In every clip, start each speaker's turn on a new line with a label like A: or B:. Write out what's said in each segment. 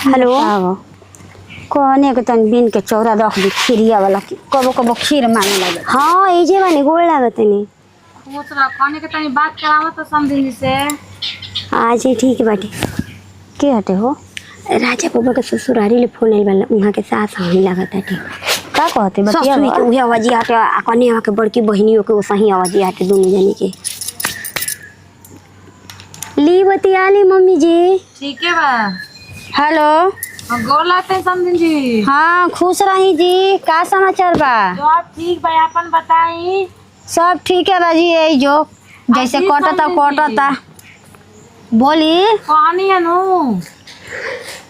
A: Hello कहने के तन बिन के चौरा रख दी खीरिया वाला कबो कबो खीर मांगे लगे। हाँ एजे बानी गोड़ लागत नहीं
B: दूसरा कहने के तनी बात करावत तो समझी से
A: आज ही ठीक बाटे के हटे हो राजा बाबा के ससुरारी ले फोन आइल वाला उहाँ के सास हमी लागत हटे का कहते बतिया के उहे आवाज हटे कने के बड़की बहिनियों के सही आवाज हटे दोनों जनी के ली बतिया ली मम्मी जी।
B: ठीक है बा।
A: हेलो
B: गोर लागते समझी जी।
A: हाँ खुश रही जी का समाचार बा।
B: सब ठीक बा अपन बताई।
A: सब ठीक है बाजी यही जो जैसे कटता कटता बोली
B: कहानी है नु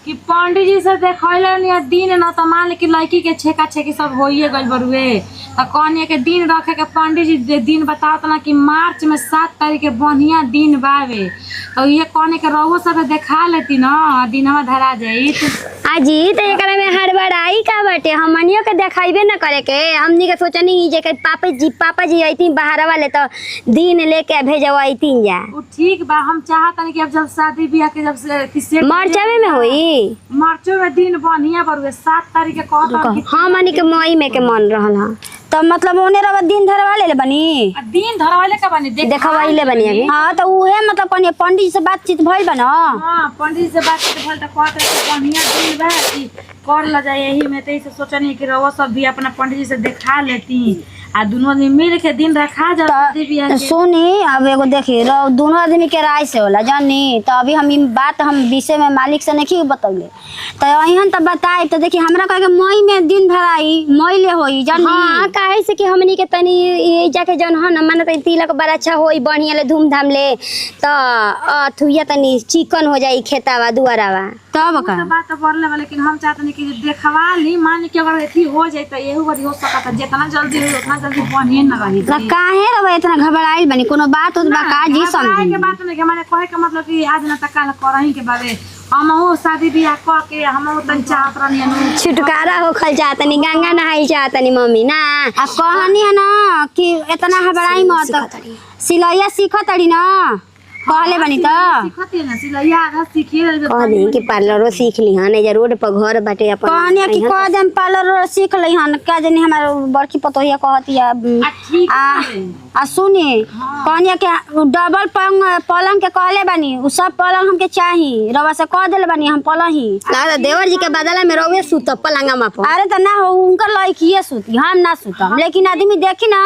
B: कि पंडित जी से देखैले दिन न तो मान कि लड़की के छेका छेकी सब होइए गइल बरुए तो कहनी के दिन रखे के पंडित जी दिन बतावत ना कि मार्च में 7 तारीख के बढ़िया दिन बावे तो ये कहने के रहुओ सब देखा लेती ना दिनवा धरा जाई
A: आजी तो एकरा में हड़बड़ाई का बाटे हमनियो के देखाइबे न करे के हमनी के सोचनी जे के पापा जी आईती बाहर वाले तो दिन लेके भेजवाईती जा
B: वो ठीक बा। हम चाहतनी कि अब जब शादी ब्याह के जब से किसे
A: मार्चवे में होई
B: मार्चो में दिन बढ़िया बरुए 7 तारीख के कहत
A: हां मनी के मई में के मन रहल हां तो मतलब ओने रवा दिन धरवाले ले बनी
B: दिन धरवाले का बनी
A: देखवाइले बनी अभी। हां तो उहे मतलब कनी पंडित से बातचीत भइल बा न।
B: हां पंडित से बातचीत भइल त कहत है बढ़िया दिन बा कि कर ल जाए यही में तई से सोचनी कि रवा सब भी अपना पंडित जी से देखा लेती आ दोनों आदमी मिल के दिन रखा जा शादी ब्याह के।
A: सुनी अब एगो देखी दोनों आदमी के राय से होला जानी तो अभी हम बात हम विषय में मालिक से नहीं बतौले तो अहन तो बताए तो देखी हमरा कहे मई में दिन धराई मई ले होई जानी। हां काहे से कि हमनी के तनी ये जाके जन ह न माने तिलक बड़ा अच्छा होई बढ़िया ले धूमधाम ले तो अथुया तनी चिकन हो जाई खेतावा दुआरावा तब का
B: बात तो बोलले वाले लेकिन हम चाहतनी कि देखवा ली मान के अगर एथी हो जाए तो एहू बड़ी हो सकता जितना जल्दी हो उतना जल्दी बढ़िया न रही
A: तो काहे रहे इतना घबराइल बनी कोनो बात हो बा का जी समझी
B: के बात नहीं के माने कहे के मतलब कि आज न तक काल करही के बारे हमहू शादी ब्याह क के हमहू तन चाहत रहनी
A: छुटकारा हो खल चाहतनी गंगा नहाई चाहतनी मम्मी ना अब कहनी है ना कि इतना घबराई मत सिलैया सीखतड़ी ना कहले बनी तो
B: सीखती ना सिलैया आधा सीखी
A: कह दी कि पार्लरो सीख ली हन एजा रोड पर घर बाटे अपन कहनी कि कह देम पार्लरो सीख ली हन का जनी हमार बड़की पतोहिया कहतिया आ सुनी कहनी कि डबल पलंग के कहले बनी उ सब पलंग हमके चाही रवा से कह देले बनी हम पलही ना देवर जी के बदला में रवे सुत पलंगमा पर। अरे त ना हो उनकर लड़कीए सुती हम ना सुतम लेकिन आदमी देखी ना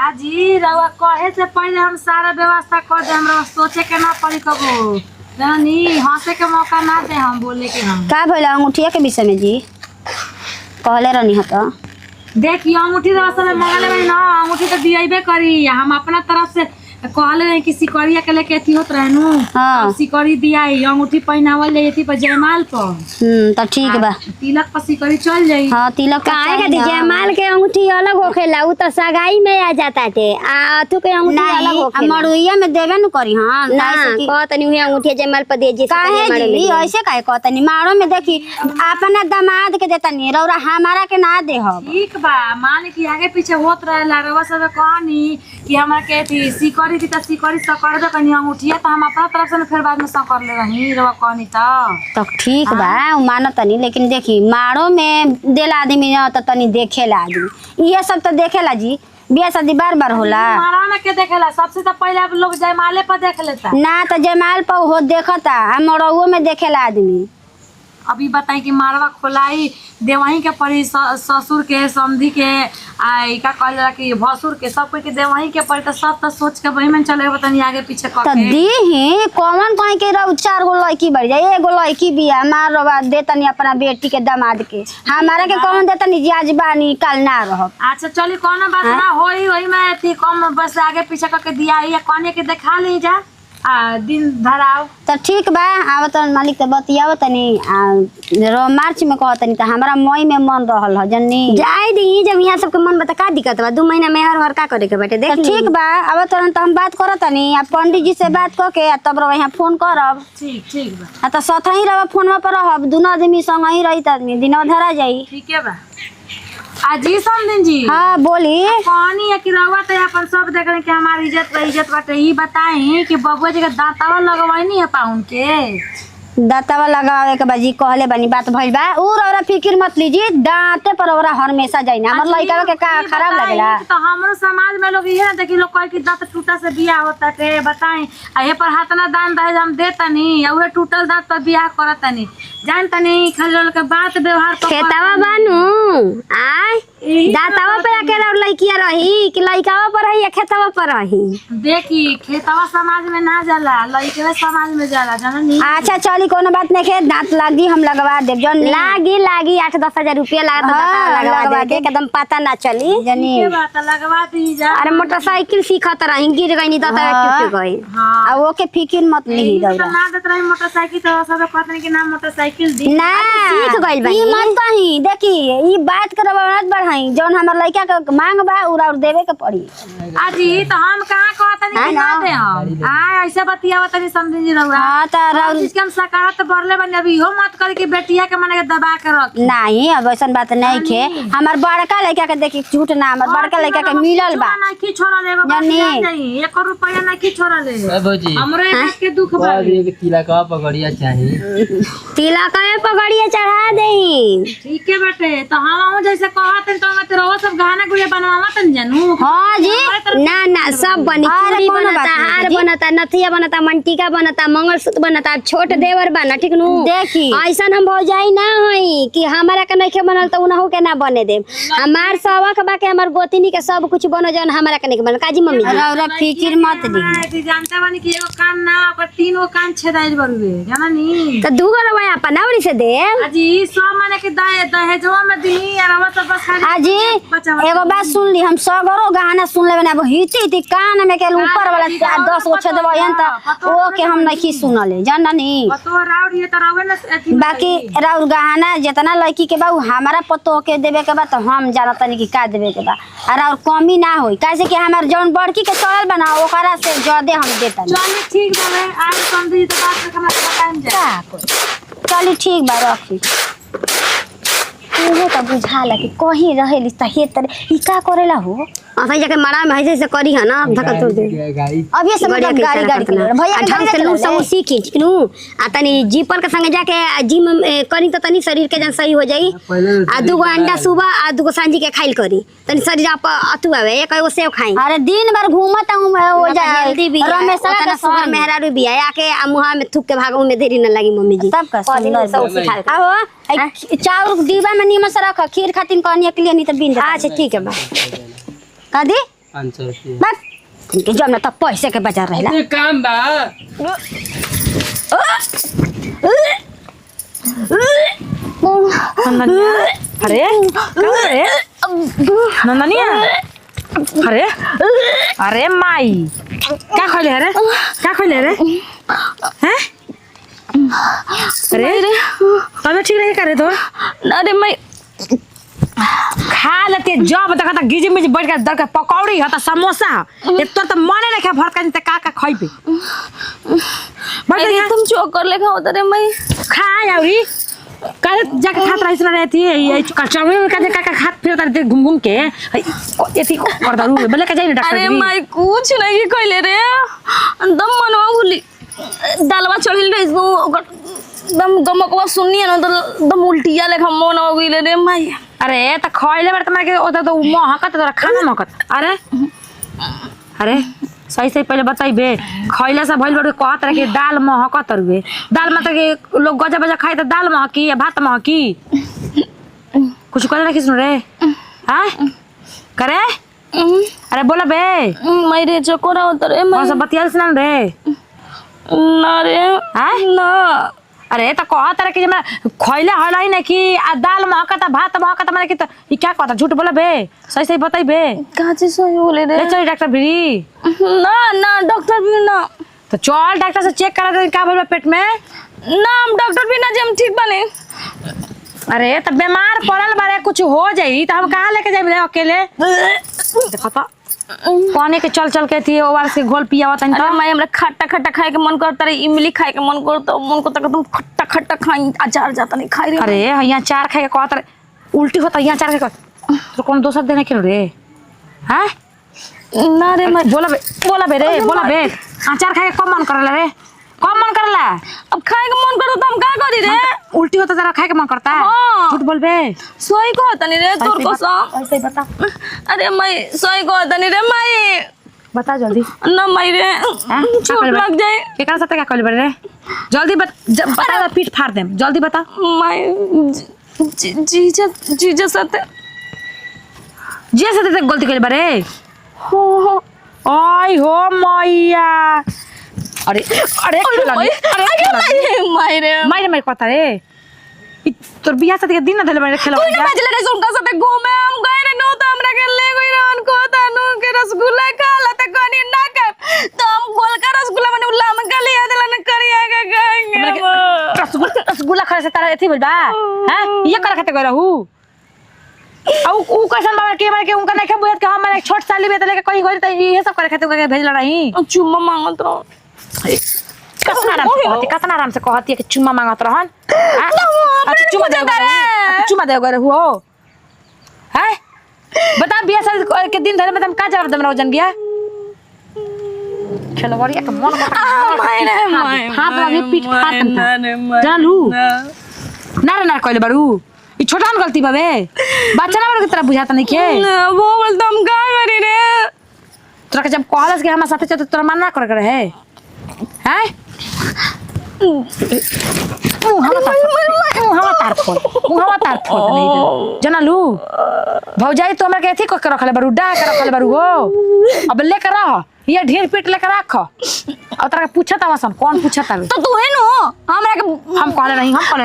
B: आजी रवा कहे से पहले हम सारा व्यवस्था कर दे हमरा सोचे के ना पड़ी कबो जानी हंसे के मौका ना दे हम बोले के हम
A: का भइला अंगूठिया के विषय में जी कहले रहनी ह त
B: देखिए अंगूठी रवा समय मंगले में ना अंगूठी तो दियाइबे करी हम अपना तरफ से कहले रहे कि सिकरिया के लेके एथी होत रहनु
A: हां
B: सिकरी दियाई अंगूठी पहनावल ले एथी पर जयमाल पर
A: त ठीक बा
B: तिलक पर सिकरी चल जाई। हां
A: तिलक काहे के जयमाल के अंगूठी अलग होखेला उ त सगाई में आ जाता थे आ अथु के अंगूठी अलग होखेला मरुइया में देबे न करी हां कहतनी उहे अंगूठी जयमाल पर दे जे काहे जी ऐसे काहे कहतनी मारो में देखी अपना दामाद के देतनी रौरा हमारा के ना देहब
B: ठीक बा मान कि आगे पीछे होत रहेला रवा सब कहनी कि हमरा के थी सिकरी थी त सिकरी सकर दे कनी अंगूठिया त हम अपना तरफ से फिर बाद में सकर ले रही रवा कहनी त ठीक बा उ मानतनी लेकिन देखी मारो में देला आदमी न त तनी देखेला आदमी ये सब त देखेला जी बियाह शादी बार बार होला मारा में के देखेला सबसे तो पहले आप लोग जयमाले पर देख लेता
A: ना त जयमाल पर हो देखता हम मरौओ में देखेला आदमी।
B: अभी बताई कि मारवा खोलाई देवही के पड़ी ससुर के समधी के आई का कहला कि भसुर के सब कोई के देवही के पड़ी त सब त सोच के वही में चले बतानी आगे पीछे क के
A: दीही कौन कहीं के रौ 4 गो लड़की बढ़ जाए एगो लड़की बिया मार रवा देतनी अपना बेटी के दामाद के हमारा के कौन देतनी जी आज बानी कल ना रहब।
B: अच्छा चली कोनो बात ना होई वही में थी कम बस आगे पीछे क के दिया या कोने के देखा ले जा दिन धराव तो ठीक बा आवत मालिक के बतियाव तनी मार्च में कहतनी त हमरा मई में मन रहल ह जन्नी जाय दी जब यहाँ सबके मन बता का दिक्कत बा 2 महीना में हर का करे के बाटे देख ठीक बा आवत त हम बात करतनी आ पंडित जी से बात क के तब रवा यहाँ फोन करब। ठीक बा
A: त सथही रवा फोनवा पर रहब दोनों आदमी संग ही रही आदमी दिनवा धरा जाई।
B: ठीक है बा अजी समदिन जी।
A: हाँ बोली
B: कहानी है कि रवा तो अपन सब देख रहे कि हमारी इज्जत बाटे। ही बताई कि बबुआ जी का दांतवा लगवाई है पाउन के
A: दांतवा लगावे के बाजी कहले बनी बात भइल बा और फिक्र मत लीजिए दांते पर ओरा हमेशा जाई ना हमर लइका के का खराब लागला
B: तो हमरो समाज में लोग ये ना देखी लोग कहे कि दांत टूटा से बियाह होता के बताएं आ ये पर हाथना दान दहेज हम देतनी आ उहे टूटल दांत पर बियाह करतनी जानतनी खाली लोग के बात व्यवहार तो
A: खेतवा बानू आय दांतवा पे अकेला और लइकिया रही कि लइकावा पर रही या खेतवा पर रही
B: देखी खेतवा समाज में ना जाला लइके समाज में जाला जाननी
A: अच्छा चली कोनो बात नहीं खेत दांत लागी हम लगवा देब जन लागी 8-10 हजार रुपया लगवा दे एकदम पता ना चली जनी
B: के बात लगवा दी जा
A: अरे मोटरसाइकिल सीखत रही गिर गई तो टूट गई आ वो के फिकिर मत ली
B: तो ना देत रही मोटरसाइकिल तो सब कहतनी कि ना मोटरसाइकिल दी
A: ना सीख गइल बा ई मत कही देखी ई बात कर मत बढ़ाई जौन हमर लइका के मांग बा और देवे के पड़ी
B: आजी तो हम कहां कहतनी कि ना दे हम आ ऐसे बतियावत तनी समझी जी रहुआ
A: हां त राउर
B: इसके हम सकारात भरले बन अभी हो मत कर कि बेटिया के माने के दबा के रख
A: नहीं अब ऐसन बात नहीं खे हमर बड़का लइका के देखी झूठ ना हमर बड़का लइका के मिलल बा
B: ना की छोड़ा लेबो जानी 1 रुपया ना की छोड़ा ले हमरे एक के दुख बा
C: एक तिलक का पगड़िया चाहिए
A: तिलक में पगड़िया चढ़ा देई
B: ठीक है बेटे तो हम जैसे कहत तो मैं तेरो सब गहना गुड़िया बनवावत न जानू
A: हां जी ना सब बनी चूड़ी बनता हार बनता नथिया बनता मंटिका बनता मंगलसूत्र बनता छोट देवर बना ठीक नु देखी ऐसन हम भौजाई ना होई कि हमरा के नहीं बनल तो उनहु के ना बने दे हमार सबक बा के हमर गोतिनी के सब कुछ बनो जन हमरा के नहीं बनल काजी मम्मी और फिकिर मत दी
B: जानते बानी कि एगो कान ना ओकर 3 गो कान छेदाइल बरुए जाननी
A: तो दूगो रवा अपन औरी से दे
B: अजी सब माने के दहेजवा में दी और हम सब बस खाली
A: आजी एगो बात सुन ली हम सगरो गाना सुन लेबे ना हिती कान में के ऊपर वाला 10 गो छेद बयन त ओ के हम नहीं सुनले जाननी
B: तो राउर ये त रवे ना
A: बाकी राउर गहना जितना लड़की के बा हमारा पतो के देवे के बा तो हम जानत तनी कि का देवे के बा और कमी ना होई काहे कि हमार जौन बड़की के चलल बना ओकरा से ज्यादा हम देता
B: चल ठीक बावे आज समझी तो बात के हमरा बताएम जा
A: चली ठीक बा रखी तू तो बुझाला कि कहीं रहेली त हे तरे ई का करेला हो असै जाके मारा में ऐसे करी है ना धक्का तोड़ दे अभी से गाड़ी भैया ढंग से लू सब सीखी नु आ तनी जीपर के संगे जाके जिम करी तो तनी शरीर के जन सही हो जाई आ दुगो अंडा सुबह आ दुगो सांझी के खाइल करी तनी शरीर आप अतु आवे एक एगो सेव खाई अरे दिन भर घूमत हूं हो जाए हेल्दी भी रमेशा का सुगर मेहरारू भी है आके मुहा में थूक के भागो में देरी न लगी मम्मी जी सब का सब सिखा आओ चाउर डिब्बा में नीमक से रख खीर खातिन कहनी के लिए नहीं तो बिन अच्छा ठीक है बा कदी
C: 500 रुपया
A: बस जब ना तब पैसे के बाजार रहेला
C: ये काम बा
B: अरे अरे नंदनिया अरे अरे माई क्या खइले रे हैं अरे तबे ठीक नहीं करे तो अरे मैं खा लेते जब तक त गिजी में बैठ के दर के पकौड़ी ह त समोसा एक तो मने नहीं खा भरत का का खइबे
D: अरे तुम जो कर ले खाओ तरे मैं
B: खा यारी कल जाके खात रही सुना रहती है ये कचौड़ी में का खात फिर उधर घूम घूम के एती कर दरू बोले का जाई डॉक्टर
D: अरे मैं कुछ नहीं कइले रे दम मनवा भूली दालवा चढ़िल रे दम गमकवा सुनिए ना दम उल्टिया लेखा मन हो गइले रे माई
B: अरे त खइले बार तमा के ओदा तो महकत तोरा खाना महकत अरे सही पहले बताइबे खइला से भइल बड़े कहत रहे कि दाल महकत रुए दाल मतलब कि लोग गजा बजा खाए त दाल महकी या भात महकी कुछ कर रखी सुन रे हां करे अरे बोला बे
D: मैं रे चकोरा उतरे मैं
B: सब बतिया सुना रे
D: ना रे
B: हां
D: ना
B: अरे त कहत रहे कि मैं खइला हला ही नहीं कि आ दाल महकत भात महकत माने कि त ई क्या कहत झूठ बोला बे सही बताइबे
D: काची सही बोले रे
B: ले चल डॉक्टर भिड़ी
D: ना ना डॉक्टर भी ना
B: तो चल डॉक्टर से चेक करा दे का भइल पेट में
D: ना हम डॉक्टर भी ना जे हम ठीक बने
B: अरे त बीमार पड़ल बारे कुछ हो जाई त हम कहां लेके जाबे अकेले देखो त कोने के चल के थी ओवर से घोल पियावा तन
D: अरे मैं हमरा खट्टा खाए के मन करता रे इमली खाए के मन करता मन को तक तुम खट्टा खाई अचार जाता नहीं खाई रे
B: अरे यहाँ चार खाए के कहत रे उल्टी होता यहाँ चार खाए तो कौन दोसर देने के रे हैं
D: ना रे मैं
B: बोला बे रे अचार खाए के कम मन करला रे कब मन करला?
D: अब खाए के मन करता तो हम का करी रे?
B: उल्टी होता जरा खाए के मन करता है?
D: हाँ।
B: झूठ बोलबे।
D: सोई को तनी रे तोर कसम।
B: ऐसे ही बता।
D: अरे मैं सोई को तनी रे मैं
B: बता जल्दी।
D: ना मैं रे चोट लग जाए।
B: केकरा साथे क्या कहले रे? जल्दी बता पीठ फाड़ देम। जल्दी बता।
D: मैं जीजा साथे
B: ते गलती कहले बारे।
D: हो
B: ओय हो मैया। अरे अरे माय पता रे तोर बियाह साथे के दिन ना धले बारे खेला।
D: तू ना बजले रे उनका साथे घूमे हम गए रे नो तो हमरा के ले गई रहन को तानु के रसगुल्ला खाला त कनी ना कर तो हम गोल का रसगुल्ला मने उल्ला में गली आदला न करिया के गएंगे
B: रसगुल्ला खाए से तारा एथी बोल बा हैं ये कर खाते गए रहू औ ऊ कैसन बाबा के मारे के उनका नहीं के बुझत के हम माने छोट साली में त लेके कहीं गई त ये सब करे खाते के भेजला रही।
D: चुम्मा मांगत रहो
B: कितना आराम से कहती है कि चुम्मा मांगत रहन। अच्छा चुम्मा दे गए हो हैं बता बियाह शादी के दिन धरे में तुम का जवाब दम रहो जन गया खेलवाड़िया के मन हाथ लगे पीठ फाड़ जानू ना कहले बारू ई छोटा गलती बाबे बच्चा ना की तरह बुझाता नहीं के
D: वो बोलता हम का करी रे
B: तोरा के जब कहलस के हमरा साथे चल तोरा मना कर के रहे हैं मुहावा तार फोड़ नहीं जानलू भौजाई तो हमरा के एथी को रखले बारू डा के रखले बारू हो अब लेकर रह ये ढेर पीट लेकर रख और तोरा के पूछत आवसन कौन पूछत आवे
D: तो तू है नो हमरा के
B: हम कहले नहीं
D: अरे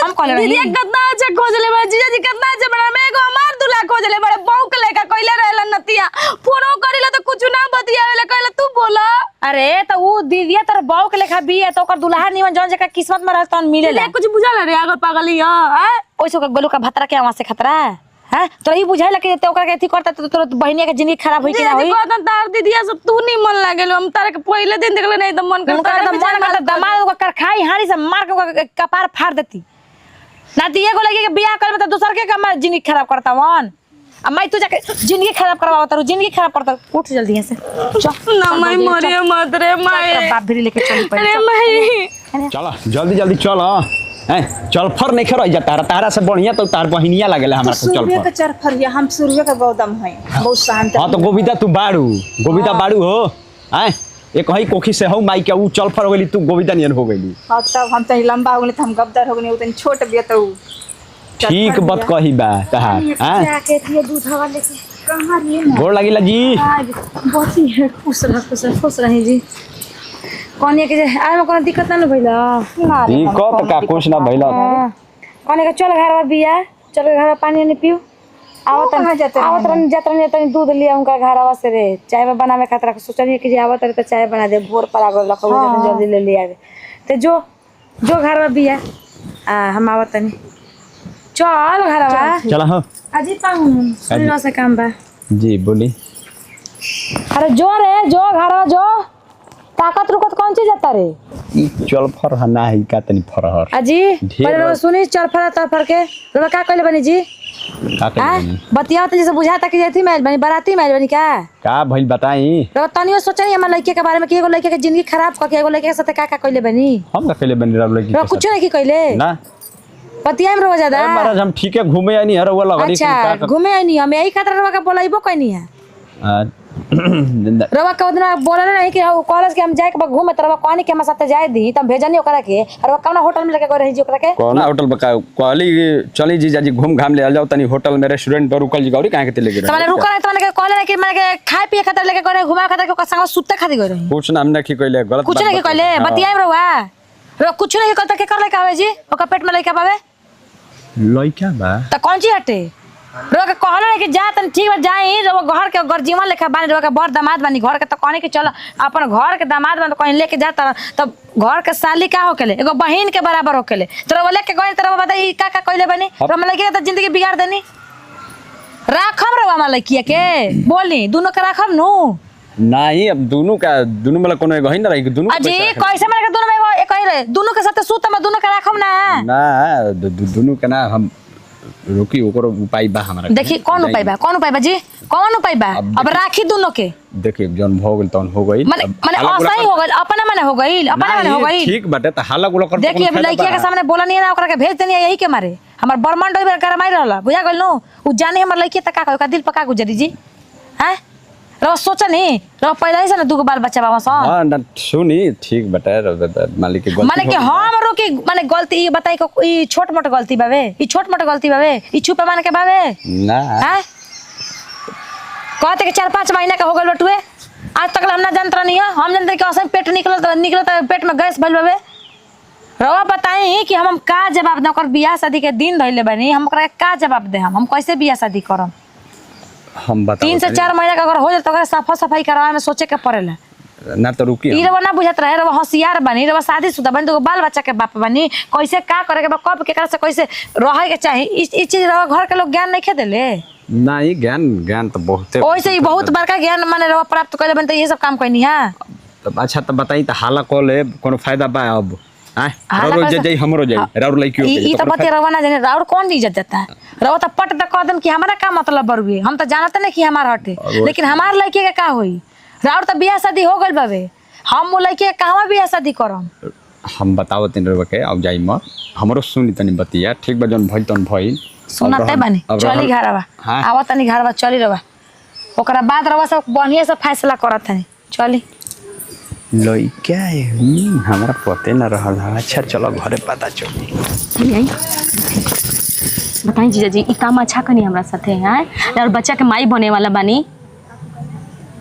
B: हम कहले नहीं
D: दीदी कितना अच्छा खोजले बा जीजा जी कितना अच्छा बड़ा मैं को हमार दूल्हा खोजले बड़े बहू के लेका कइले रहला नतिया फोनो करिला तो कुछ ना बतियावेला कहला तू बोला।
B: अरे तो ऊ दीदिया तर बहू के लेखा भी है तो ओकर दुल्हा निमन जौन जका किस्मत में रहतन मिलेला
D: कुछ बुझाला रे अगर पागलिया हैं
B: ओइसो के गोलू का भतरा के आवा से खतरा हैं तो ई बुझाइला कि ते ओकर के एथी करता तो तोर बहिनिया के जिंदगी खराब होई कि ना होई
D: कहत तार दीदिया सब तू नहीं मन लागेलो हम तारे के पहले दिन देखले नहीं तो मन
B: उनका तो मन करता दमाद को कर खाई हाड़ी से मार के ओकर कपार फाड़ देती ना दिए को लगे कि बियाह कर में तो दूसर के का जिंदगी खराब करता वन अब मैं तू जाके जिंदगी खराब करवावा तारू जिंदगी खराब करता उठ जल्दी यहां से चल
D: ना मैं मरे मत रे मैं
B: बाप भी लेके चली पड़ी
D: अरे मैं
E: चल जल्दी चल हैं चल फर नहीं खरई जा तारा से बढ़िया तो तार बहिनिया लागेला हमरा को चल फर
F: के चरफरिया हम सूर्य का गौतम है बहुत शांत।
E: हां तो गोविंदा तू बाड़ू हो हैं एक हई कोखी से हो माई के ऊ चल फर हो गेली तू गोविंदा नियन हो गेली।
F: हां तब हम तनी लंबा हो गेली त हम गब्दर हो गेली उतनी छोट बिया त
E: ठीक बात कही बा तहार हैं
F: जाके थी दूध हवा लेके कहां रे
E: गोड़ लागिला जी
F: बहुत ही खुश रही जी
B: कोने के आए में कोनो दिक्कत ना भइला
E: ठीक क का कुछ ना भइला
B: कोने के चल घर में बिया चल घर में पानी नहीं पियो आवत रन दूध लिया उनका घरवा से रे चाय में बनावे खातिर सोचलिए कि आवत रे त चाय बना दे भोर पर आगो लखो जल्दी ले लिया ते जो घर में बिया हम आवत नहीं चल घरवा
E: चल हां
B: अजी पाऊं सुनो से काम बा
E: जी बोली।
B: अरे जो घरवा जो ताकत रुकत कौन चीज जाता रे
E: ई चल फर ना है का तनी फरहर
B: अजी पर सुनी चल फर त फर के रो का कहले बनी जी
E: का कहली
B: बतिया त जैसे बुझाता कि जेती मैच बनी बाराती मैच बनी का
E: भइल बताई
B: रो तनियो सोचनी हमर लड़के के बारे में कि एगो लड़के के जिंदगी खराब क के एगो लड़के के साथ का कहले बनी
E: हम का कहले बनी लड़की
B: रो कुछ नहीं कहले
E: ना
B: बतिया में रो ज्यादा
E: महाराज हम ठीक है घूमे आनी हर वो लगरी
B: अच्छा घूमे आनी हम यही खातिर रवा का बोलाइबो कहनी है रवा का उतना बोलले नहीं कि कॉलेज के हम जाए के घूमे तरवा कहनी के हम साथे जाए दी तम भेजनी ओकरा के और कौन होटल में लेके गए रही जी ओकरा के
E: कौन होटल बका कहली चली जी जाजी घूम घाम ले जाओ तनी होटल में रेस्टोरेंट पर रुकल जी गौरी काहे के लेके
B: तमने रुका तमने के कहले कि माने के खाए पिए खातिर लेके गए घुमा खातिर के संग सुते खातिर गए रही
E: कुछ ना हमने की कहले गलत
B: कुछ नहीं कहले बतिया में रवा कुछ नहीं कहता के कर ले का आवे जी ओका पेट में लेके पावे
E: लइका बा
B: त कौन ची हटे रो के कहले कि जा तन ठीक बा जाई रो घर के गर्जीवन लेखा बानी रो के बड़ दामाद बानी घर के त कहने कि चल अपन घर के दामाद बन कहीं लेके जा तब घर के साली का होकेले एगो बहिन के बराबर होकेले तोरा बोले के गई तोरा बता ई का कहले बानी रो हम लगे त जिंदगी बिगाड़ देनी राखम रो हम लइकिया के बोली दोनों के राखम नु
E: नहीं अब दोनों मतलब कोनो एगो है ना रही दोनों
B: अजी कैसे माने दोनों में एक ही रहे दोनों के साथ सूत में दोनों के राखम ना
E: दोनों के ना हम रुकी ओकर उपाय बा हमरा
D: देखी कौन उपाय बा जी कौन उपाय बा अब राखी दोनों के
E: देखिए जौन हो गेल तौन हो गई
D: माने असही हो गइल अपने माने हो गइल
E: ठीक बाटे त हाला गुला कर
D: देखिए अब लड़किया के सामने बोला नहीं ना ओकरा के भेज देनी यही के मारे हमर बर्मंड में गरमाई रहला बुझा गइल नो उ जाने हमर लड़की त का दिल पका गुजरी जी हैं रो सोचा नहीं रो पहले ही से ना दुगो बाल बच्चा बाबा सा
E: हां न सुनी ठीक बाटे मालिक के गलती
D: माने के हमरो के माने गलती ई बताई को ई छोट मोट गलती बावे ई छोट मोट गलती बावे ई छुपे मान के बावे
E: ना
D: हैं कहते कि 4-5 महीना का हो गइल बटुए आज तक हम ना जानत नहीं है हम जानते कि असम पेट निकलत पेट में गैस भइल बावे रवा बताई कि हम का जवाब दे ओकर बियाह शादी के दिन धइले बानी हम ओकरा का जवाब दे हम कैसे बियाह शादी करम
E: हम बताओ
D: 3 से 4 महीना का अगर हो जाए तो ओकरा साफ सफाई करवाए में सोचे के पड़ेला
E: ना तो रुकी
D: ई रवा ना बुझत रहे रवा होशियार बनी रवा शादीशुदा बनी तो बाल बच्चा के बाप बनी कैसे का करे के बा कब केकरा से कैसे रहे के चाही ई चीज रवा घर के लोग ज्ञान नहीं खे देले
E: नहीं ज्ञान तो बहुत है
D: ओइसे ही बहुत बड़का ज्ञान माने रवा प्राप्त कइले बन त ये सब काम कइनी हां
E: अच्छा तो बताई त हाला कोले कोनो फायदा बा अब राउर जे हमरो जाई राउर लइकियो के
D: ई त बते रवा ना जाने राउर कौन इज्जत देता है रवा त पट त कह देम कि हमारा का मतलब बरुए हम त जानत नहीं कि हमार हटे लेकिन हमार लइके के का होई राउर त बियाह शादी हो गइल बावे हम वो लइके के कहवा बियाह शादी करम
E: हम बताओ तीन रवा के अब जाई म हमरो सुनी तनी बतिया ठीक बा जन भइल तन भइल
D: सुनते बानी चली घरवा आवा तनी घरवा चली रवा ओकरा बाद रवा सब बढ़िया से फैसला करत हनी चली
E: लइका है हमरा पते न रहल अच्छा चलो घरे पता चली
F: आई बताई जीजा जी ई काम अच्छा कनी हमरा साथे हैं और बच्चा के माई बने वाला बानी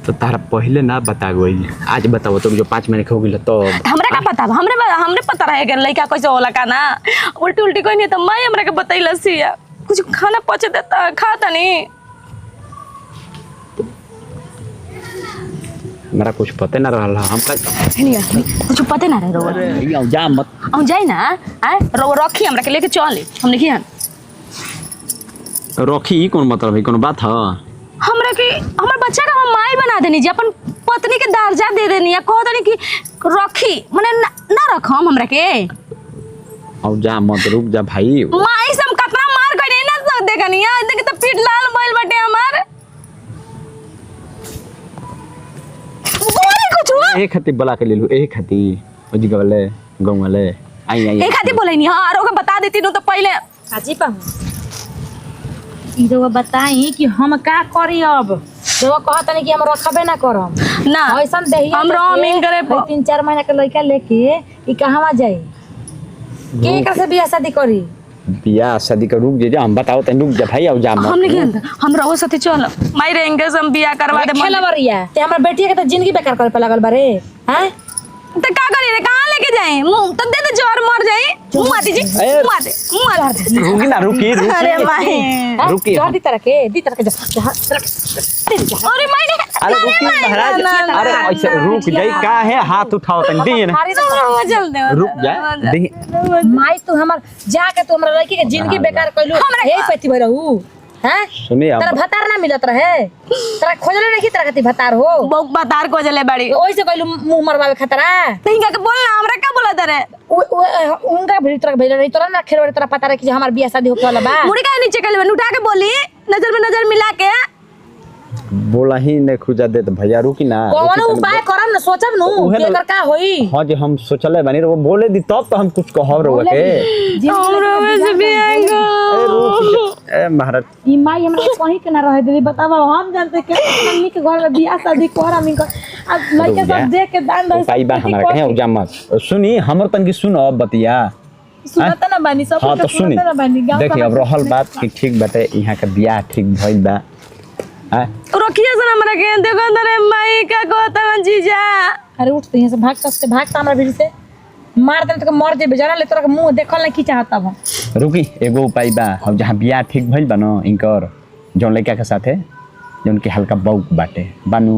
E: तो तारा पहले ना बता गई आज बताओ तुम जो 5 महीने हो गई तो
F: हमरा का पता हमरे पता रहे कि लड़का कैसे होला का ना उल्टी उल्टी कोई नहीं तो माई हमरा के बतैला सिया कुछ खाना पचे देता खाता नहीं
E: मेरा कुछ पते ना रहल हम
F: कुछ पते ना रहे रोवा
E: जा मत
F: हम जाई ना आ रोवा रखी हमरा के लेके चले हम देखिए
E: रखी कौन मतलब है कौन बात है
F: हमरा के हमर बच्चा का हम माई बना देनी जी अपन पत्नी के दर्जा दे देनी या कह देनी कि रखी माने ना रखम हमरा के
E: अब जा मत रुक जा भाई
F: माई से हम कितना मार गई ना देखनी है देख तो पीठ लाल बैल बटे हमार बोली कुछ
E: ए खती बुला के ले लू ए खती ओजी गले गांव वाले आई
F: ए खाती बोले नहीं हां रोके बता देती नु तो पहले
B: काजी पा ई रवा बताई कि हम का करी अब रवा कहत नहीं कि हम रखबे ना करम
F: ना
B: ऐसन देही
F: हम रोमिंग करे
B: 3-4 महीना के लड़का लेके ई कहवा जाई के एकरा से बियाह शादी करी
E: बियाह शादी का रुक जा हम बताओ तन रुक जा भाई अब जा
F: हम नहीं हम रहो साथे चल माई रहेंगे हम बियाह करवा दे
B: खेलवरिया ते हमर बेटी के तो जिंदगी बेकार करे पे लागल बारे हैं
F: तो का करी रे कहां लेके जाए मुंह तो दे दे जोर मर जाई मुंह आती जी मुंह आते
E: रुकी ना रुकी
F: अरे माई
E: रुकी
B: जोर दी तरह के
F: अरे माई ने
E: अरे रुकी महाराज अरे ऐसे रुक जाई का है हाथ उठाओ तन दी ना
F: चल दे
E: रुक जा दी
B: माई तू हमर जाके तू हमरा लड़की के जिंदगी बेकार कइलू यही पेती भरहू हैं
E: सुनिए
B: तेरा भतार ना मिलत रहे तेरा खोजले नहीं कि तेरा कति भतार हो
F: बहुत बतार को जले बड़ी
B: ओइसे कइलू मुंह मरवावे खतरा
F: तहिंगा के बोल ना हमरा का बोला तरे
B: उनका भीतर भेज रही तोरा ना खेलवाड़ी तोरा पता रहे कि हमार बियाह शादी होके वाला बा
F: मुड़ी का नीचे कल उठा के बोली नजर में नजर मिला के
E: बोला ही ने खुजा दे तो भैया रुकी ना
B: कौन उपाय करम ना सोचब नु एकर का होई
E: हां जे हम सोचले बनी वो बोले दी तब तो हम कुछ कहब रहो के
F: हमरा में से भी आएगा
E: ए रुक ए महाराज
B: ई माई हमरा कहीं के ना रहे दीदी बतावा हम जानते के मम्मी के घर में बियाह शादी करम इनका अब लड़के सब देख के दान दे
E: पाई बा हमरा कहे जा मत सुनी हमर तन की सुन अब बतिया
B: सुनत ना बानी सब
E: हां तो सुनी
B: ना बानी
E: देखिए अब रहल बात कि ठीक बाटे यहां के बियाह ठीक भइल बा हां
F: रोकिए से हमरा के देखो तरे माई का कहता जीजा
B: अरे उठ यहां से भाग हमरा भीड़ से मार दे तो मर जेबे जाना ले तोरा के मुंह देखल नहीं की चाहता हम
E: रुकी एगो उपाय बा हम जहां बियाह ठीक भइल बा न इनकर जौन लड़का के साथे जौन के हल्का बौक बाटे बानू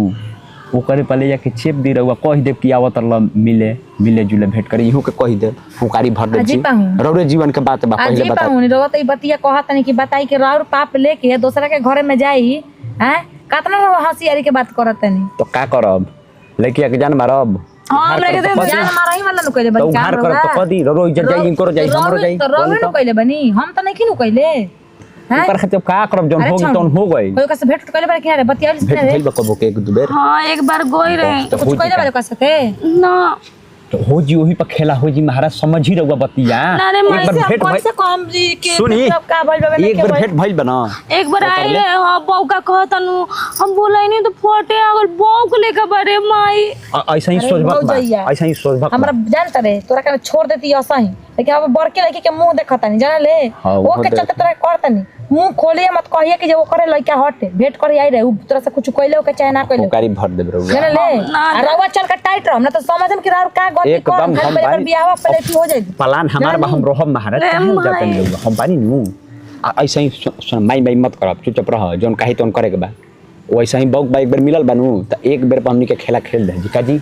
E: वो करे पले जाके चेप दी रहुआ कह दे कि आवत मिले जुले भेंट करे इहो के कह दे फुकारी भर दे जी रौरे जीवन के बात बा पहले बता
B: पाऊनी रोत ई बतिया कहत नहीं कि बताई के राउर पाप लेके दूसरा के घरे में जाई हैं कतना हंसियारी के बात करत नहीं
E: तो का करब लड़किया के जान मारब
F: हां हमरा के दे
B: जान मारही वाला नु कइले बनी
E: काम करब तो कदी रो इज्जत जाई इनको जाई हमरो जाई
B: तो रोवे नु कइले बनी हम तो नहीं किनु कइले हैं?
E: ओकर खातिर का करब जौन
B: अरे
E: हो
B: छोड़।
E: तौन हो गई
B: कोई का से भेंट कइले बारे के रे बतिया
E: भेट भइल बा कबो के एक दो बेर
F: हाँ एक बार गोई रहे
E: तो
B: कुछ
E: हो
B: कइले बारे का से
F: ना
E: तो हो जी वही पर खेला हो जी महाराज समझ ही रहुआ बतिया
F: ना रे,
E: एक
F: मैं
E: बार भेट
B: कौन
E: भइल
B: से काम जी के
E: सुनी
B: मतलब का भइल बाबे
E: एक बार भेट भइल बना
F: एक बार आई रहे हाँ बहू का कहतनु हम बोला नहीं तो फोटे अगर बहू को लेकर बड़े माई
E: ऐसा ही
B: अरे
E: सोच
B: भौ जइया।
E: ऐसा ही सोच
B: हमरा जानत रे तोरा के छोड़ देती ऐसा ही लेकिन अब बड़के लड़की के मुंह देखता नहीं जान ले
E: हाँ,
B: वो
E: वो
B: के चलते तोरा करता नहीं मुंह खोलिए मत कहिए कि जे वो करे लड़का हट भेंट करे आई रहे उ तोरा से कुछ कइले के चाहे ना कइले
E: ओकारी भर देब रहुआ
B: जान ले रवा चल के टाइट रह हमरा तो समझ में कि राव का गति
E: एकदम
B: कर
E: हम
B: पहले
E: बानी।
B: बियाह पहले की हो जाई
E: पलान हमार बा हम रहब महाराज
F: रे
E: कहीं
F: माई।
E: जाते नहीं रहुआ हम बानी नु ऐसा ही सुन माई माई मत करब चुपचाप रह जौन कही तौन करे के बा वैसा ही बौक बा एक बेर मिलल बानू त एक बेर पर हमनी के खेला खेल दे जी काजी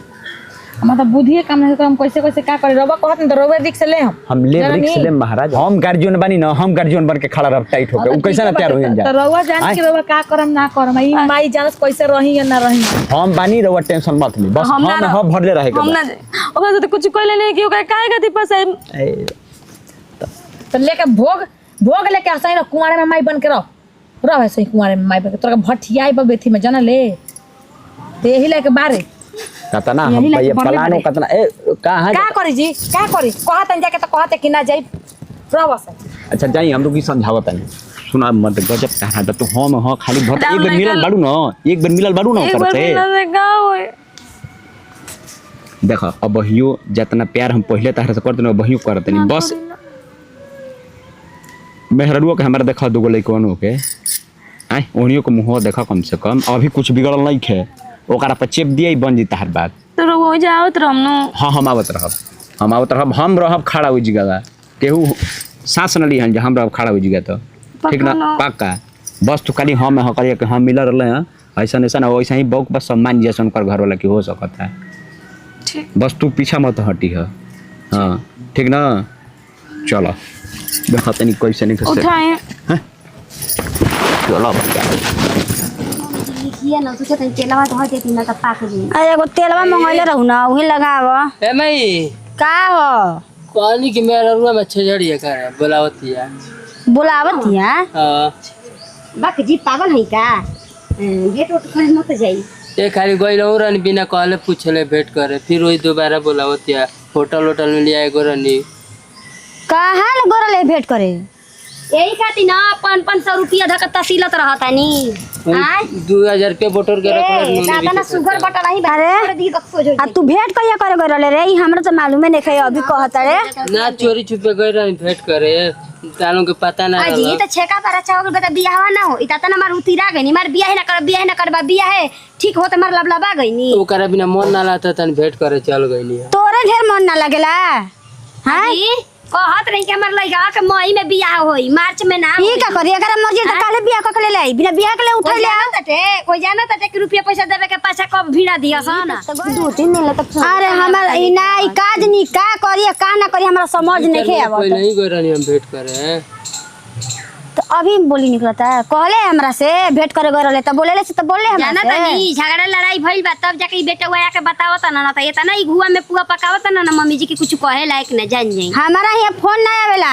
B: मतलब बुद्धिए काम नहीं तो हम कैसे कैसे का करे रवा कहत तो रवा रिक्स ले
E: हम ले
B: जानी?
E: रिक्स ले महाराज हम गार्जियन बानी ना हम गार्जियन बन के खड़ा रह टाइट होके उ कैसे ना तैयार हो जा
B: तो रवा जान के रवा का करम ना करम ई माई जानस कैसे रही या ना रही
E: हम बानी रहुआ टेंशन मत ले बस
F: हम ना
E: हम
F: रह-
E: हम भरले रहे के
F: हम ना ओकरा से तो कुछ कहले नहीं कि ओकरा काहे गति पर से
E: बा।
B: तो लेके भोग लेके आसाई ना कुंवारे में माई बन के रह ऐसे ही कुंवारे में माई बन के तोरा भठियाई पर बेथी में जाना ले तो यही लेके बारे
E: कतना
B: यही
E: हम
B: लाके
E: भैया
B: बनले
E: पलानो
B: बने।
E: कतना ए कहां
B: का करी जी का करी कहत जाके तो कहते कि ना जाई रवा से
E: अच्छा जाई हम लोग की समझावत नहीं सुना मत गजब कहा तो हम हां खाली भर
F: राम
E: एक बेर मिलल
F: लइका-
E: बाड़ू ना एक बेर मिलल बाड़ू ना
F: एक
E: ओकर
F: बार
E: से
F: मिलना से का होए
E: देख अब बहियो जितना प्यार हम पहले तहरा से करते ना बहियो करते नहीं बस मेहररुओ के हमारा देखा दुगो लइकवन के आय ओनियो के मुंह देखा कम से कम अभी कुछ बिगड़ल नहीं खे ओकरा पर चेप दिए बन जी तहर बात
F: तो हो जाओ तो हमनो
E: हाँ हम आवत रहब हम रहब खड़ा हो जगह केहू सांस न लिहन जे हम रहब खड़ा हो जगह तो ठीक ना
F: पक्का ना।
E: पक्का बस तू खाली हम हाँ करिए कि हम मिल रहे हैं ऐसा ऐसा ना वैसा ही बौक बस सम्मान जैसा उनकर घर वाला की हो सकता है
F: ठीक
E: बस तू पीछा मत हटी है हाँ ठीक ना चलो देखा तनी कैसे नहीं कैसे
F: उठाए
E: चलो बच्चा
A: लिखिए ना सोचे तनी तेलवा धो देती ना त पाक जी अरे एगो तेलवा मंगैले रहू ना वही लगाव
C: ए मई
A: का हो
C: कहनी कि मेरा रुआ में छेजड़िए करे बोलावती है
A: बुलावत या
C: हाँ
A: बाक जी पागल है का गेट उठ कर मत जाई
C: ये खाली गई रहनी बिना कहले पूछले भेंट करे फिर वही दोबारा बोलावती है होटल में लिया एगो रहनी
A: कहाँ ले गोरा ले भेंट करे यही खातिर ना 500 रुपया धक तसीलत रहता नी आय
C: 2000 रुपया बोटर के रखले
A: दादा ना सुगर बटल नहीं बारे दी बक्सो जो आ तू भेंट कहिया करे गोरा ले रे हमरा तो मालूम नहीं है अभी कहता रे
C: ना चोरी छुपे गई रहनी भेंट करे तालों के पता ना
A: अजी
C: रहल
A: तो छेका पर अच्छा हो गया बियाहवा ना हो इता ना मार उतिरा गई नी मार बियाह ना करबा बियाह है ठीक हो त मार लबलबा गई नी
C: ओकरा बिना मन ना लाता तन भेंट करे चल गईनी
A: तोरे ढेर मन ना लगेला हां कहत रही कि हमर लइका के मई में बियाह होई मार्च में ना ई का करी अगर मर्जी त काले बियाह क के ले लाई बिना बियाह के ले उठा ले कोई जाना त कि रुपया पैसा देवे के पाछा कब भिड़ा दिया सन 2-3 दिन तक अरे हमर ई ना ई काज नी का करी का ना करी हमरा समझ नहीं के आवत
C: कोई नहीं गई रहनी हम भेंट करे
A: तो अभी बोली निकलता है कहले हमरा से भेंट करे गए रहले त बोलेले से त बोलले हमरा
G: जाना
A: से
G: तनी झगड़ा लड़ाई भइल बा तब जाके ई बेटा हुआ के बतावत ना ना त इतना ई घुआ में पुआ पकावत ना ना मम्मी जी के कुछ कहे लायक ना जान जाई
A: हमारा यहाँ फोन ना आवेला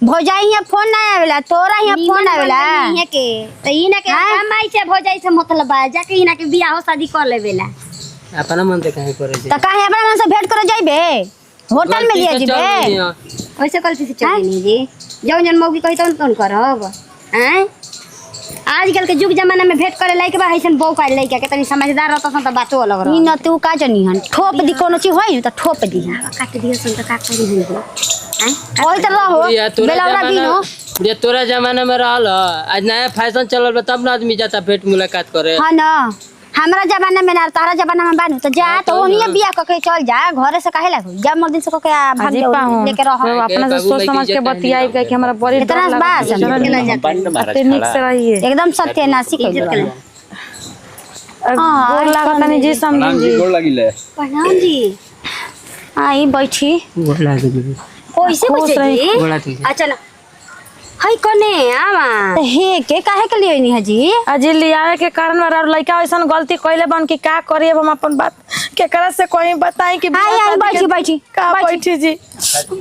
A: भौजाई यहाँ फोन ना आवेला तोरा यहाँ फोन आवेला
G: नहीं है के त ई ना के कमाई से भौजाई से मतलब बा जाके ई ना के बियाह शादी कर लेवेला
C: अपना मन से काहे करे
A: त काहे अपना मन से भेंट करे जाइबे होटल में लिए जीबे
G: वैसे गलती से चल नहीं जी जौन जौन मौगी कही तौन करब हैं आजकल के युग जमाना में भेंट करे लायक बा ऐसन बौ का लइका के तनी समझदार रहत सन त बातो अलग
A: ई
G: रह
A: न तू का जनी हन ठोप दी कोनो चीज होई त ठोप दी
G: काट दियो सन त का करी हो हैं
A: ओई त रहो
C: या तोरा
A: बेलौरा
C: जमाना
A: दिनो
C: ये तोरा जमाना में रहल आज नया फैशन चलल बा तब ना आदमी जाता भेंट मुलाकात करे
A: हां न हमरा जमाना में ना तारा जमाना में बानू तो जा तो ओनिए बियाह क के चल जा घरे से काहे लागो जा मर्दिन से क के भाग जाओ लेके रह
F: अपना से सोच समझ के बतियाई कि हमारा बड़ी
A: इतना बात
F: अति निक से रहिए
A: एकदम सत्यानाशी कइल
F: गोर लागत नहीं जी समझी जी
E: गोड़ लगिले
G: प्रणाम जी
A: आई बैठी
C: बोला दे
G: कैसे बचे जी
C: बोला दे
G: अच्छा ना हाय कने आमा
A: तो हे के काहे के लिए नहीं है जी
F: अजी लियावे के कारण वाला लड़का ऐसा गलती कइले बन कि का करी अब हम अपन बात केकरा से कोई बताई कि
A: आई बैठी बैठी
F: का बैठी जी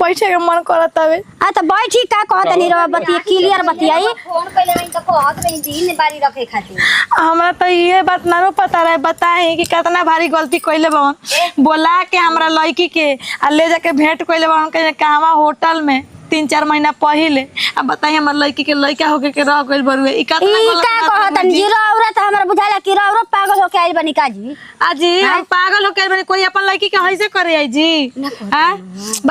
F: बैठे के मन करत हवे
A: आ तो बैठी का कहत नहीं रवा बतिया क्लियर बतियाई
G: फोन कइले रही त कहत रही दिन बारी रखे खातिर
F: हमरा तो ये बात ना पता रहे बताए कि कितना भारी गलती कइले बहन बोला के हमरा लड़की के आ ले जाके भेंट कइले बहन के कहवा होटल में 3-4 महीना पहले अब बताइए हमर लड़की के लड़का होके के रह गइल बरुए ई कितना गलत
A: का कहत जीरो औरत हमरा बुझाला कि औरत पागल होके आइल बनी काजी
F: अजी हम पागल होके आइल बनी कोई अपन लड़की के ऐसे करे आई जी हां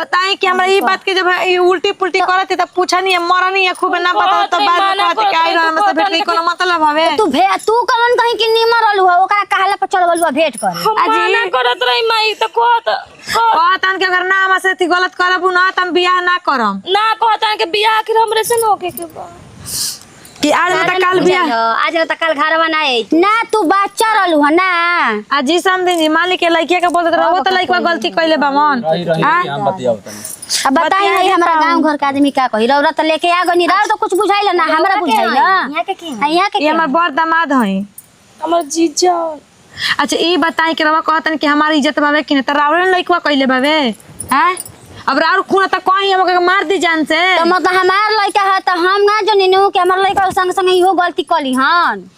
F: बताई कि हमरा ई बात के जब ई उल्टी पुल्टी करत त पूछनी है मरनी है खूब ना पता तो बाद में कहत के आई रहन से भेट के कोनो मतलब हवे
A: तू कमन कहीं कि निमर रहलु हो ओकरा कहला पर चल बलुआ भेंट कर
F: अजी ना करत रही माई त कहतन के अगर नाम से ती गलत करबू ना त हम बियाह ना करम ना कहतन के बियाह आखिर हमरे से न होके के बा कि आज न त काल बियाह
G: आज न त काल घरवा ना आई
A: ना तू बच्चा रहलु ह ना
F: अजी समझी जी मालिक के लड़की के बोलत रहो त लड़का गलती कइले बा मन
E: हम बतियाओ तनी
A: अब बताई नहीं हमरा गांव घर के आदमी का कही रौरा त लेके आ गनी रौरा तो कुछ बुझाइल ना हमरा बुझाइल
G: यहाँ के की
A: यहाँ के
F: ये हमर बड़ दामाद हई हमर जीजा अच्छा ई बताई के रवा कहतन कि हमारी इज्जत बावे कि न त रावण लइकवा कइले बावे हैं अब राउर खून त कहीं हमके मार दी जान से
A: तो मतलब हमार लड़का है तो हम ना जनिनु कि हमार लड़का संग संग इहो गलती कली हन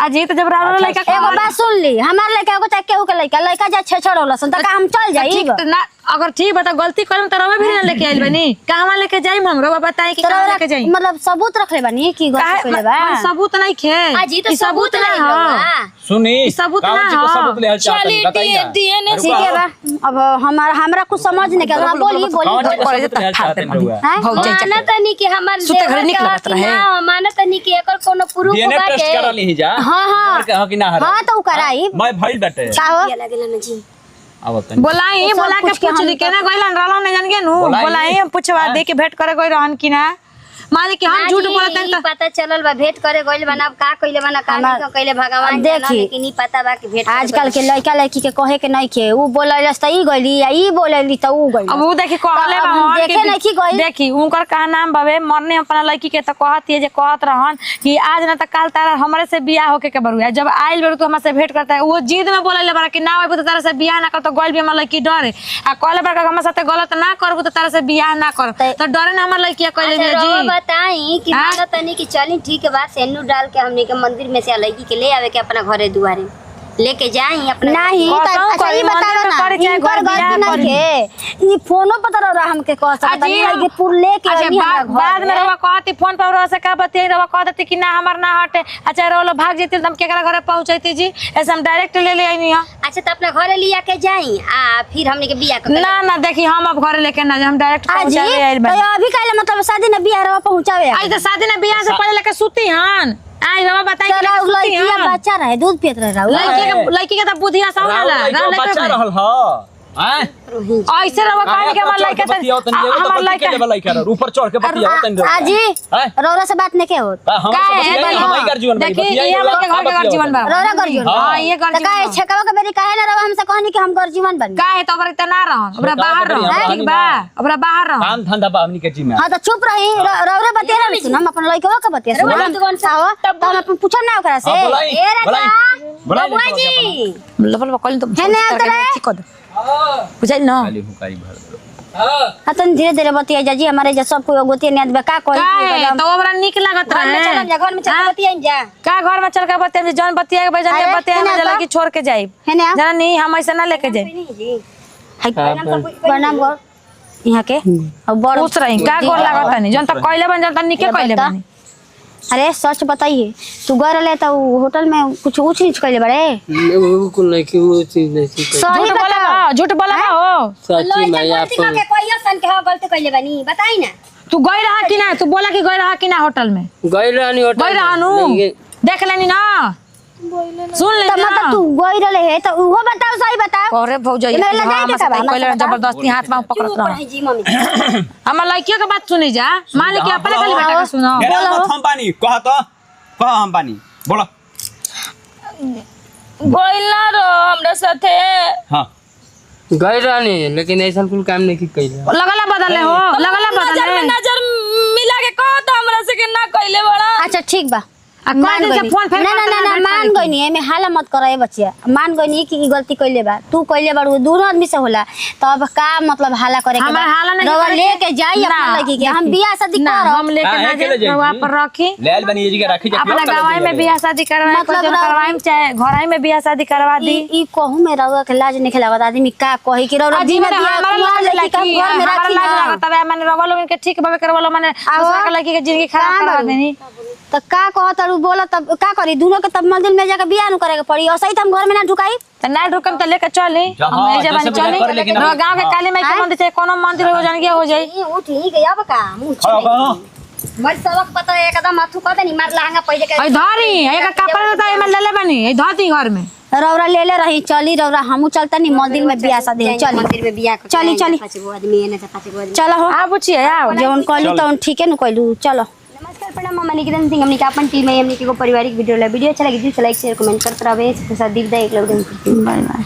F: अजी त जब रावण लइका
A: एगो बात सुन ली हमार लड़का एगो चाहे केहू के लड़का जा छेछड़ होला सन त का हम चल जाई
F: ठीक ना अगर ठीक बता गलती करम त रवा भी ना लेके आइल बनी कहवा लेके जाई हम रवा बताई कि कहवा लेके जाई
A: मतलब सबूत रख ले बनी कि गलती कइले बा
F: सबूत नहीं खे
G: अजी तो
F: ई
G: सबूत
F: ना
G: नहीं
F: हो
G: होगा
E: सुनी
F: सबूत
E: गाँव
F: ना
E: जी को
F: हो।
E: सबूत ले हाल चाल तनी बताइए
F: डीएनए
A: ठीक है बा अब हमरा कुछ समझ नहीं के हां बोली
G: मानत नहीं कि हमार
F: सुते घरे निक लगत रहे।
G: ना मानत नहीं कि एकर कोनो प्रूफ
E: डीएनए टेस्ट
G: बाटे
E: करा ली जा
A: हां हां
E: कह कि ना हर
A: हां तो कराई
E: मैं भइल बैठे
A: चाहो
G: लगेला ना जी
E: अब तनी
F: बोलाई बोला के पूछ ली केना गइलन रहलन नहीं जान के नु बोलाई हम पूछवा दे के भेंट करे गई रहन कि ना मालिक के हम झूठ बोलत
G: नहीं पता चलल बा भेंट करे गइल बना अब का कइले बना का नहीं कइले भगवान जाने
A: देखी।
G: लेकिन नहीं पता बा कि भेंट करे
A: आजकल के लड़का लड़की के कहे के नहीं के ऊ बोलैलस त ई गइली या ई बोलैली त ऊ गइली
F: अब ऊ देखी कहले
A: अब
F: बा
A: हम
F: हन
A: देखे
F: के
A: नहीं कि गइल
F: देखी उनकर का नाम बावे मरने अपना लड़की के त कहत है जे कहत रहन कि आज ना त काल तारा हमरे से बियाह होके के बरुआ जब आइल बरु तो हमसे से भेंट करता है वो जिद में बोलैले बा कि ना आइबो त तारा से बियाह ना कर तो गइल भी हमर लड़की डरे आ कहले बा हमर साथे गलत ना करबो त तारा से बियाह ना कर त डरे ना हमर लड़की कहले
G: अच्छा
F: जी
G: बताई कि मानत नहीं कि चली ठीक है बात सेनु डाल के हमने के मंदिर में से लड़की के ले आवे के अपना घरे दुआरे लेके जाई अपना
A: नहीं
F: कहता
A: अच्छा ये
F: कोई
A: बताओ
F: मंदिर में
A: ना
F: करे चाहे
A: इनकर
F: घर बियाह
A: गलती नहीं के ई फोनो पता रहा हमके कह सकता नहीं है कि पुर लेके
F: अच्छा
A: आनी हमरा
F: बाद में रवा कहती फोन पर रवा से का बतियाई रवा कहती कि ना हमर ना हटे अच्छा रोलो भाग जेती त हम केकरा घरे पहुंचैती जी ऐसे हम डायरेक्ट ले ले आईनी हां
G: अच्छा तो अपना घरे लिया के जाई आ फिर हमने के बियाह कर
F: ना ना देखी हम अब घरे लेके ना हम डायरेक्ट
A: आज
F: पहुंचा ले आइल
A: तो
F: बा
A: अभी कहले मतलब शादी ना बियाह रवा पहुंचावे
F: आज तो शादी ना बियाह से पहले लेके सुती हन आई रवा बताई कि
A: चला
F: सुती
A: लड़की
F: हन
A: बच्चा रहे दूध पियत रहे
F: लड़की के त बुधिया सौला
E: बच्चा रहल ह हैं
F: ऐसे रवा काहे के हमर लड़का त हमर लड़का
E: ऊपर चढ़ के बतियाओ तनी
A: आजी रौरा से बात नहीं के होत
E: हम हम कर जीवन
F: देखी ये हमर के घर के घर जीवन बा
A: रौरा कर जीवन
F: हां ये घर
A: त काहे छकवा के बेरी काहे ना रवा हमसे कहनी कि हम कर जीवन बन
F: काहे तो बरे त ना रहन हमरा बाहर रह ठीक बा हमरा बाहर रह
E: काम धंधा बा हमनी के जी में
A: हां तो चुप रही रौरा बतिया ना सुन हम अपन लड़कवा के बतिया सुन कौन सा हो तब हम अपन पूछम ना ओकरा से
G: ए राजा
E: बुआ
G: जी
F: लबल कल तो
A: है ना अंदर
F: ठीक कर बुझाई ना
E: खाली हुकाई भर दो
A: हां तो धीरे धीरे बतिया जाजी हमारे जे सब कोई गोतिया ने बा का
F: काहे
A: कही
F: तो हमरा निक लागत
G: घर में
F: रहे
G: चलम जा घर में चल बतिया जा
F: का घर में चल के बतिया जौन बतिया के बजा
A: अरे,
F: बतिया
A: है ना
F: में
A: तो?
F: लगी छोड़ के जाई
A: है ना
F: जरा नहीं हम ऐसे ना लेके जाई
G: नहीं जी
A: प्रणाम कर यहाँ के अब बड़
F: खुश रही का गोर लागत नहीं जौन तक कहले बन जौन तक निके कहले
A: बता।
F: बनी
A: अरे सच बताइए तू गए रहे तो होटल में कुछ ऊंच नीच कैले बड़े
C: वो कुल नहीं कि वो चीज नहीं थी
A: सही
F: झूठ बोला
A: बता
F: बा झूठ बोला बा हो
C: सच्ची मैं
G: गलती
C: आप
G: करके कोई सन के हो गलती कइले बनी बताई ना
F: तू गई रहा कि ना तू बोला कि गई रहा कि ना होटल में
C: गई रहनी होटल
F: गई रहा नु देख लेनी ना सुन ले
A: तो मतलब तू गई रहे है तो वो बताओ सही बताओ
F: अरे भौजा ये
A: इन्हें लगा के सब
F: कहले जबरदस्ती हाथ में पकड़त रहा
G: जी मम्मी
F: हमर लड़कियों के बात सुनी जा मालिक के अपने खाली बेटा के सुनो
E: हम पानी कह हम पानी बोलो
D: गोइल ना रो हमरा साथे
E: हां
C: गई रहनी लेकिन ऐसा कुल काम नहीं की कइले
F: लगला बदले हो लगला
D: नजर में
F: बदले
D: नजर मिला के कहो तो हमरा से के ना कइले बड़ा
A: अच्छा ठीक बा मान
F: से
A: गई
F: फोन फेर
A: ना ना ना ना मान गई नहीं एमे हाला मत करे बच्चिया मान गई नहीं कि गलती कइले बा तू कइले बाड़ू दोनों आदमी से होला तो अब का मतलब हाला करे के
F: हमार हाला नहीं
A: रवा
F: करे
A: लेके जाई अपना लड़की के हम बियाह शादी
F: ना
A: करब
F: हम लेके ना जाए रवा पर रखी
E: लेल बनी जी के राखी
F: अपना गवाई में बियाह शादी करवाए
A: मतलब
F: करवाई चाहे घराई में बियाह शादी करवा दी
A: ई कहू में रवा के लाज नहीं लागत आदमी का कही कि रवा
F: अजी
A: बिना
F: में
A: बियाह
F: हमारा
A: कुआं
F: लाज
A: लड़की
F: लगी
A: का घर में
F: हमारा
A: राखी
F: लाज
A: ना।
F: लगा तब मैंने रवा लोगन के ठीक बाबे करवालो मैंने दूसरा के लड़की के जिंदगी खराब
A: का
F: करवा
A: बारू?
F: देनी
A: तो का कहत रू बोला तब का करी दोनों के तब मंदिर में जाके बियाह न करे के पड़ी और सही हम घर में ना ढुकाई
F: तो ना ढुकम तो लेके चली हम ए जबान चली गांव के काली माई के मंदिर से कोनो मंदिर हो जान गया हो जाई
G: ई उठ ही गया बका मुंह मर सबक पता है एकदम माथू कर देनी मार लहंगा पहले के
F: ए धरी एक कपड़ा देता एमे ले ले बनी ए धरती घर में
A: रौरा ले ले रही चली रौरा हमू चलता नहीं मंदिर में बियाह शादी है चली
G: मंदिर में बियाह
A: चली चली
G: पांच गो आदमी एने से पांच गो आदमी
A: चलो हो
F: आ बुचिए आओ
A: जौन कहलू तौन ठीके न कहलू चलो
G: नमस्कार प्रणाम मम्मा निकितन सिंह हमनी के अपन टीम है हमनी के को पारिवारिक वीडियो ला वीडियो अच्छा लगे दिल से लाइक शेयर कमेंट करते रहे साथ दीप दा एक लोग
A: बाय बाय।